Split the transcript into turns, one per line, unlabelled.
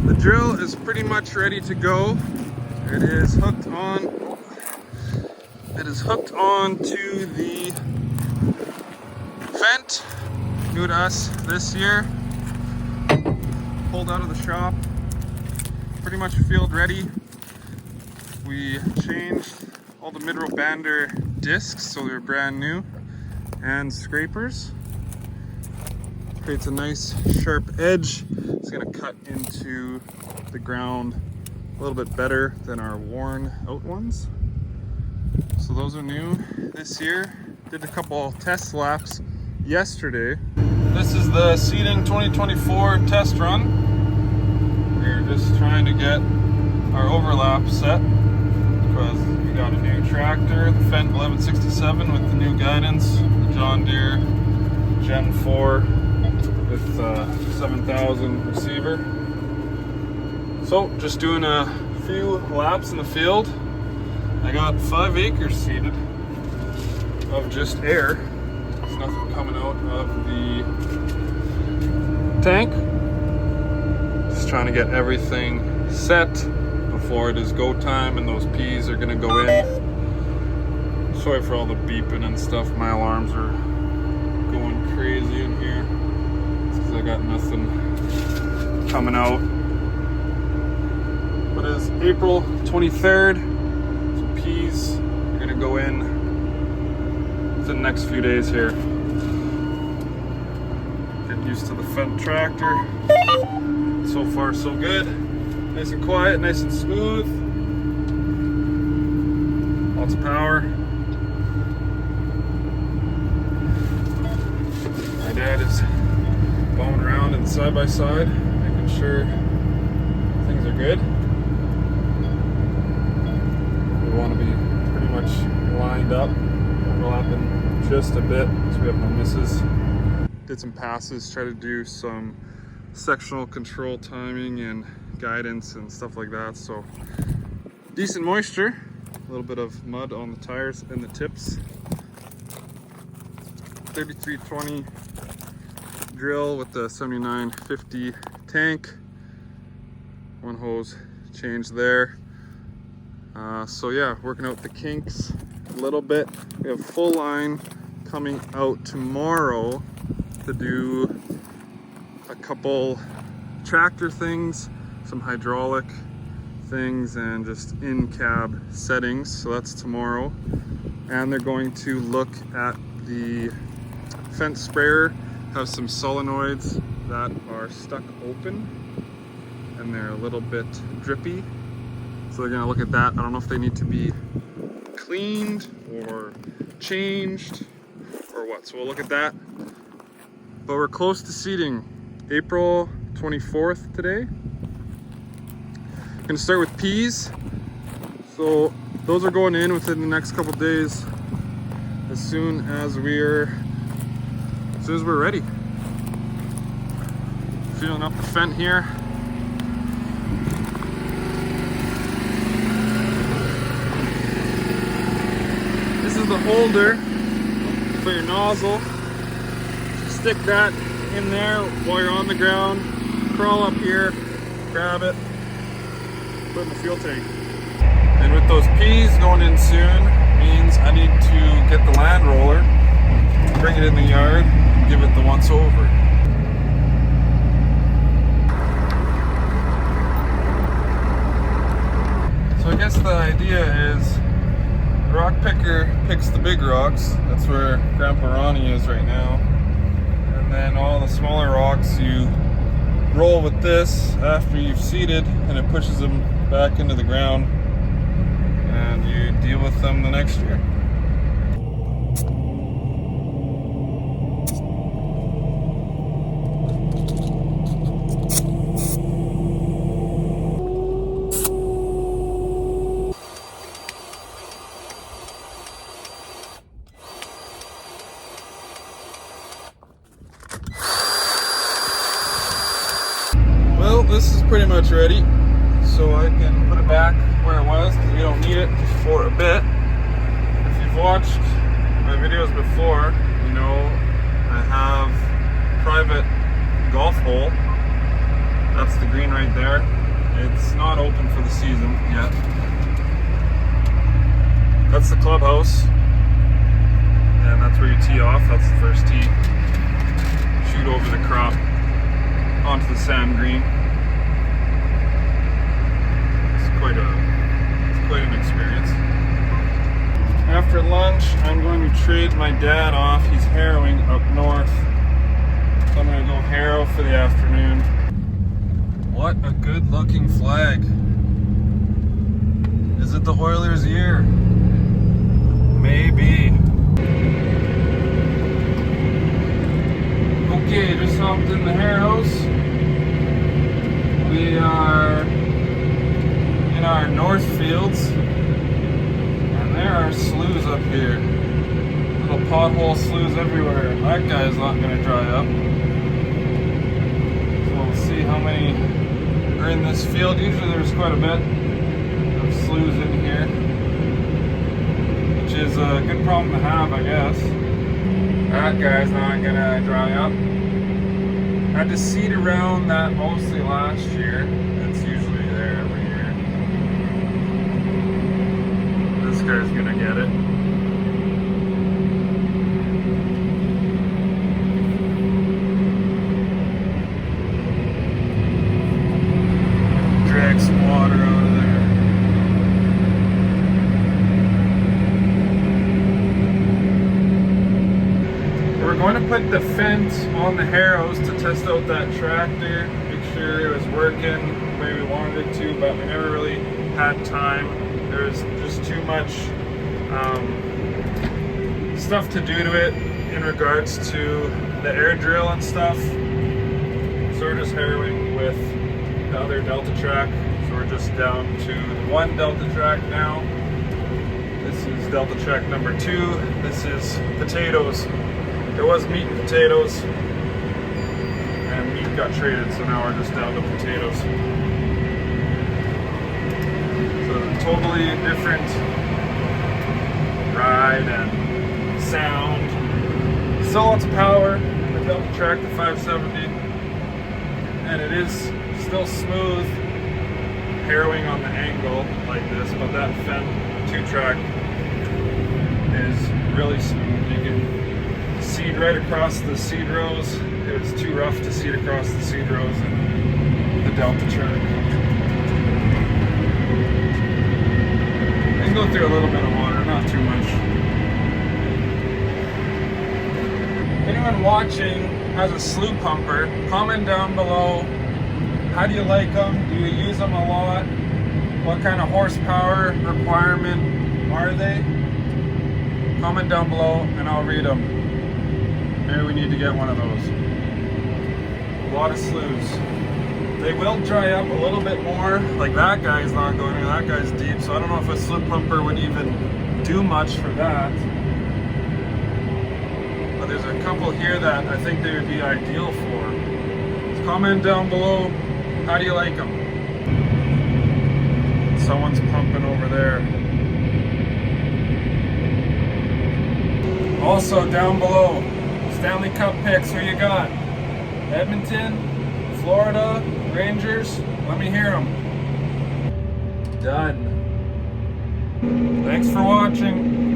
The drill is pretty much ready to go. It is hooked on. It is hooked on to the Fendt, new to us this year. Pulled out of the shop, pretty much field ready. We changed all the mid-row bander discs so they're brand new, and scrapers. Creates a nice sharp edge. It's going to cut into the ground a little bit better than our worn out ones. So those are new this year. Did a couple test laps yesterday. This is the Seeding 2024 test run. We're just trying to get our overlap set because we got a new tractor, the Fendt 1167 with the new guidance, the John Deere Gen 4 with 7,000 receiver. So just doing a few laps in the field. I got 5 acres seeded of just air. There's nothing coming out of the tank. Just trying to get everything set before it is go time and those peas are gonna go in. Sorry for all the beeping and stuff. My alarms are going crazy in here because I got nothing coming out. But it's April 23rd. Peas are gonna go in within the next few days here. Get used to the Fendt tractor. So far so good. Nice and quiet, nice and smooth. Lots of power. My dad is going around in side by side, making sure things are good. Want to be pretty much lined up, overlapping just a bit so we have no misses. Did some passes, try to do some sectional control timing and guidance and stuff like that. So decent moisture, a little bit of mud on the tires and the tips. 3320 drill with the 7950 tank. One hose change there. So yeah, working out the kinks a little bit. We have full line coming out tomorrow to do a couple tractor things, some hydraulic things, and just in-cab settings. So that's tomorrow. And they're going to look at the Fendt sprayer, have some solenoids that are stuck open and they're a little bit drippy. So they're gonna look at that. I don't know if they need to be cleaned or changed or what. So we'll look at that. But we're close to seeding. April 24th today. Gonna start with peas. So those are going in within the next couple days as soon as we're ready. Filling up the Fendt here. This is the holder for your nozzle. Stick that in there while you're on the ground. Crawl up here, grab it, put it in the fuel tank. And with those peas going in soon, means I need to get the land roller, bring it in the yard, and give it the once over. So I guess the idea is the rock picker picks the big rocks. That's where Grandpa Ronnie is right now. And then all the smaller rocks you roll with this after you've seeded, and it pushes them back into the ground, and you deal with them the next year. Well, this is pretty much ready, so I can put it back where it was because we don't need it for a bit. If you've watched my videos before, you know I have private golf hole. That's the green right there. It's not open for the season yet. That's the clubhouse. And that's where you tee off. That's the first tee. Shoot over the crop onto the sand green. It's quite an experience. After lunch, I'm going to trade my dad off. He's harrowing up north. So I'm going to go harrow for the afternoon. What a good looking flag. Is it the Oilers' year? Maybe. Okay, just hopped in the harrows. We are in our north fields. And there are sloughs up here. Little pothole sloughs everywhere. That guy's not going to dry up. So we'll see how many are in this field. Usually there's quite a bit of sloughs in here, which is a good problem to have, I guess. That guy's not gonna dry up. Had to seed around that mostly last year. It's usually there every year. This guy's gonna get it. Drag some water out of there. We're going to put the Fendt on the harrows to test out that tractor, make sure it was working the way we wanted it to, but we never really had time. There was just too much stuff to do to it in regards to the air drill and stuff. So we're just harrowing with the other Delta track. So we're just down to the one Delta track now. This is Delta track number 2. This is potatoes. There was meat and potatoes, and meat got traded, so now we're just down to potatoes. So totally different ride and sound. Still lots of power in the Delta track, the 570, and it is still smooth harrowing on the angle like this, but that Fendt 2-track is really smooth. You can seed right across the seed rows. It was too rough to seed across the seed rows in the Delta track. And go through a little bit of water, not too much. Anyone watching has a slough pumper, comment down below. How do you like them? Do you use them a lot? What kind of horsepower requirement are they? Comment down below and I'll read them. Maybe we need to get one of those. A lot of sloughs. They will dry up a little bit more. Like that guy's not going in, that guy's deep, so I don't know if a slough pumper would even do much for that. But there's a couple here that I think they would be ideal for. So comment down below, how do you like them? Someone's pumping over there. Also down below, Stanley Cup picks, who you got? Edmonton, Florida, Rangers? Let me hear them. Done. Thanks for watching.